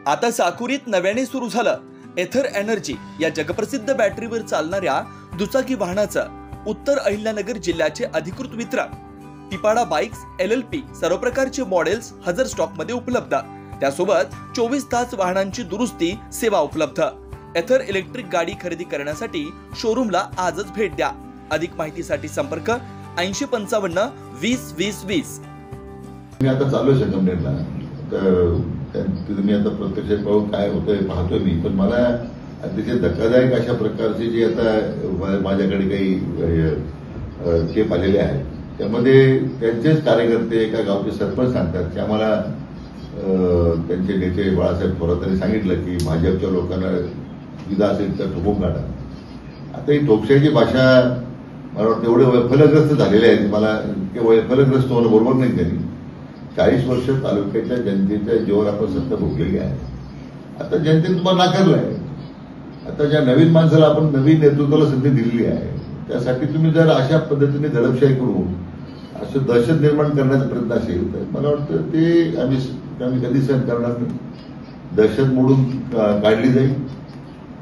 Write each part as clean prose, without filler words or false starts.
आता साकुरीत नव्याने सुरू झालं एथर एनर्जी या जगप्रसिद्ध बॅटरीवर चालणाऱ्या दुचाकी वाहनाचं उत्तर अहिल्यानगर जिल्ह्याचे अधिकृत वितरण। तिपाडा बाइक्स LLP सर्व प्रकारचे मॉडेल्स हजर स्टॉक मध्ये उपलब्ध, त्यासोबत 24 तास वाहनांची दुरुस्ती सेवा उपलब्ध। एथर इलेक्ट्रिक गाडी खरेदी करण्यासाठी शोरूमला आजच भेट द्या। अधिक माहितीसाठी संपर्क 8055 20 20 20। मी आता चालू संगमनेरला, मी आता प्रत्यक्ष पाहून काय होतंय पाहतोय मी, पण मला अतिशय धक्कादायक अशा प्रकारचे जे आता माझ्याकडे काही केप आलेले आहेत, त्यामध्ये त्यांचेच कार्यकर्ते एका गावचे सरपंच सांगतात की आम्हाला त्यांचे नेते बाळासाहेब थोरातांनी सांगितलं की भाजपच्या लोकांना विधा असेल तर ठोकून काढा। आता ही ठोकशाहीची भाषा मला वाटतं एवढे वैफल्यग्रस्त झालेले आहेत, मला ते वैफल्यग्रस्त होणं बरोबर नाही। त्यांनी 40 वर्ष तालुक्याच्या जनतेच्या जीवावर आपण सत्ता भोगलेली आहे। आता जनतेने तुम्हाला नाकारलंय, आता ज्या नवीन माणसाला आपण नवीन नेतृत्वाला संधी दिलेली आहे, त्यासाठी तुम्ही जर अशा पद्धतीने दडपशाही करून असं दहशत निर्माण करण्याचा प्रयत्न असेल तर मला वाटतं ते आम्ही कधी सहन करणार नाही। दहशत मोडून काढली जाईल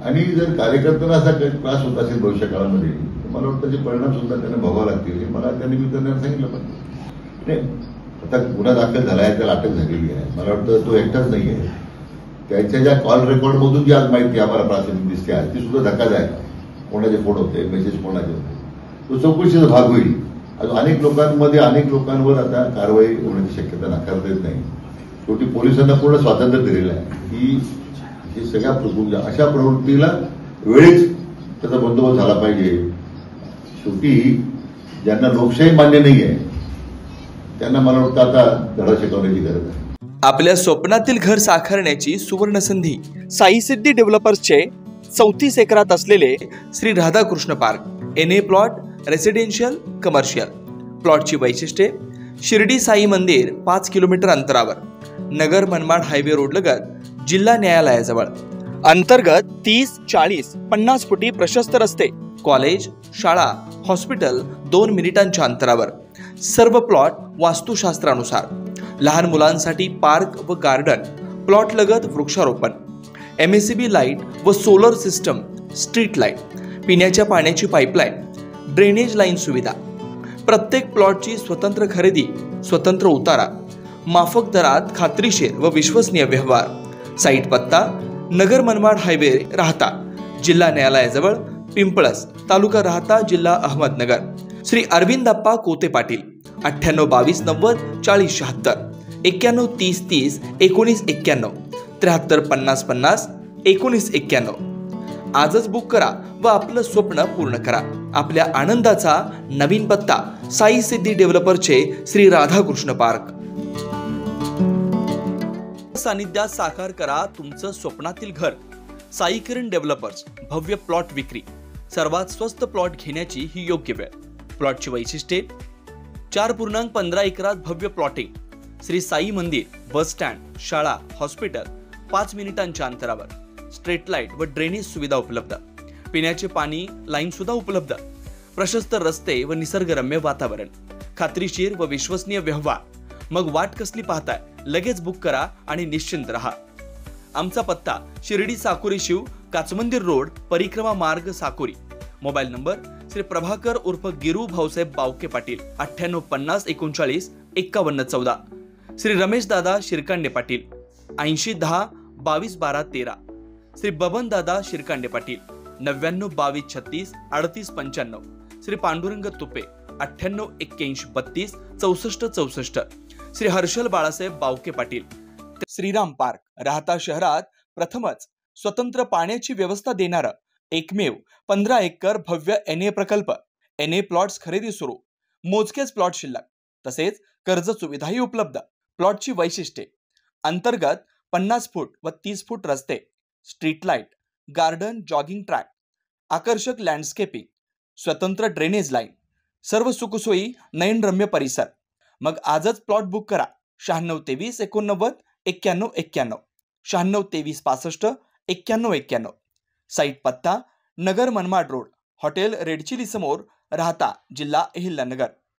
आणि जर कार्यकर्त्यांना असा काही त्रास होत असेल भविष्य काळामध्ये तर मला वाटतं त्याचे परिणाम सुद्धा त्यांना भोगावे लागतील, मला त्या निमित्ताने सांगितलं पाहिजे। आता गुन्हा दाखल झाला आहे, त्याला अटक झालेली आहे, मला वाटतं तो एकटाच नाही आहे। त्याच्या ज्या कॉल रेकॉर्डमधून जी आज माहिती आम्हाला प्राथमिक दिसते आहे ती सुद्धा धक्कादायक आहे। कोणाचे फोन होते, मेसेज कोणाचे होते, तो चौकशीचा भाग होईल। अजून अनेक लोकांवर आता कारवाई होण्याची शक्यता नाकारता येत नाही। शेवटी पोलिसांना पूर्ण स्वातंत्र्य दिलेलं आहे की हे सगळ्या अशा प्रवृत्तीला वेळीच त्याचा बंदोबस्त झाला पाहिजे। शेवटी ज्यांना लोकशाही मान्य नाही आहे त्यांना मला वाटतं आता धडा शिकवण्याची गरज आहे। आपल्या स्वप्नातील घर साकारण्याची सुवर्ण संधी साई सिद्धी डेव्हलपर्सचे 34 एकरात असलेले Shri Radhakrishna park. NA plot, residential, commercial. प्लॉटची वैशिष्ट्ये: शिर्डी साई मंदिर 5 किलोमीटर अंतरावर, नगर मनमाड हायवे रोड लगत, जिल्हा न्यायालयाजवळ। अंतर्गत 30, 40, 50 फुटी प्रशस्त रस्ते, कॉलेज, शाळा, हॉस्पिटल 2 मिनिटांच्या अंतरावर। सर्व प्लॉट वास्तुशास्त्रानुसार। लहान मुलांसाठी पार्क व गार्डन, प्लॉट लगत वृक्षारोपण, MACB लाईट व सोलर सिस्टम, स्ट्रीट लाईट, पिण्याच्या पाण्याची पाईपलाईन, ड्रेनेज लाईन सुविधा। प्रत्येक प्लॉटची स्वतंत्र खरेदी, स्वतंत्र उतारा, माफक दरात खात्रीशीर व विश्वसनीय व्यवहार। साईट पत्ता: नगर मनमाड हायवे, राहता, जिल्हा न्यायालयाजवळ, पिंपळस, तालुका राहता, जिल्हा अहमदनगर। श्री अरविंदप्पा कोते पाटील 98 22 90 40 76, 91 30 30 19 91, 73 50 50 19 91। आजच बुक करा व आपलं स्वप्न पूर्ण करा। आपल्या आनंदाचा नवीन पत्ता साई सिद्धी डेव्हलपरचे श्री राधाकृष्ण पार्क। सानिध्यात साकार करा तुमचं स्वप्नातील घर। साई किरण डेव्हलपर्स, भव्य प्लॉट विक्री। सर्वात स्वस्त प्लॉट घेण्याची ही योग्य वेळ। प्लॉटची वैशिष्ट्ये: 4.15 एकरात भव्य प्लॉटिंग, श्री साई मंदिर, बस स्टँड, शाळा, हॉस्पिटल 5 मिनिटांच्या अंतरावर। स्ट्रीट लाईट व ड्रेनेज सुविधा उपलब्ध, पिण्याचे पाणी लाईन सुद्धा उपलब्ध, प्रशस्त रस्ते व निसर्गरम्य वातावरण, खात्रीशीर व विश्वसनीय व्यवहार। मग वाट कसली पाहताय, लगेच बुक करा आणि निश्चिंत रहा। आमचा पत्ता: शिर्डी साकुरी शिव, काचमंदिर रोड, परिक्रमा मार्ग, साकुरी। मोबाईल नंबर: श्री प्रभाकर उर्फ गिरू भाऊसाहेब बावके पाटील 98 50 39 51 14, श्री रमेश दादा शिरकांडे पाटील 80 10 22 12 13, श्री बबन दादा शिरकांडे पाटील 99 22 36 38 95, श्री पांडुरंग तुपे 98 81 32 64 64, श्री हर्षल बाळासाहेब बावके पाटील। श्रीराम पार्क, राहता शहरात प्रथमच स्वतंत्र पाण्याची व्यवस्था देणारं एकमेव 15 एकर भव्य NA प्रकल्प। NA प्लॉट्स खरेदी सुरू, मोजकेच प्लॉट शिल्लक, तसेच कर्ज सुविधाही उपलब्ध। प्लॉटची वैशिष्ट्ये: अंतर्गत 50 फूट व 30 फूट रस्ते, street light, garden, jogging track, आकर्षक लँडस्केपिंग, स्वतंत्र ड्रेनेज लाईन, सर्व सुखसोयी, नयनरम्य परिसर। मग आजच प्लॉट बुक करा। 96 23 89 91 91, 96 23 65 91 91। साईट पत्ता: Nagar Manmad road, hotel red chilli समोर, राहता, जिल्हा अहिल्यानगर।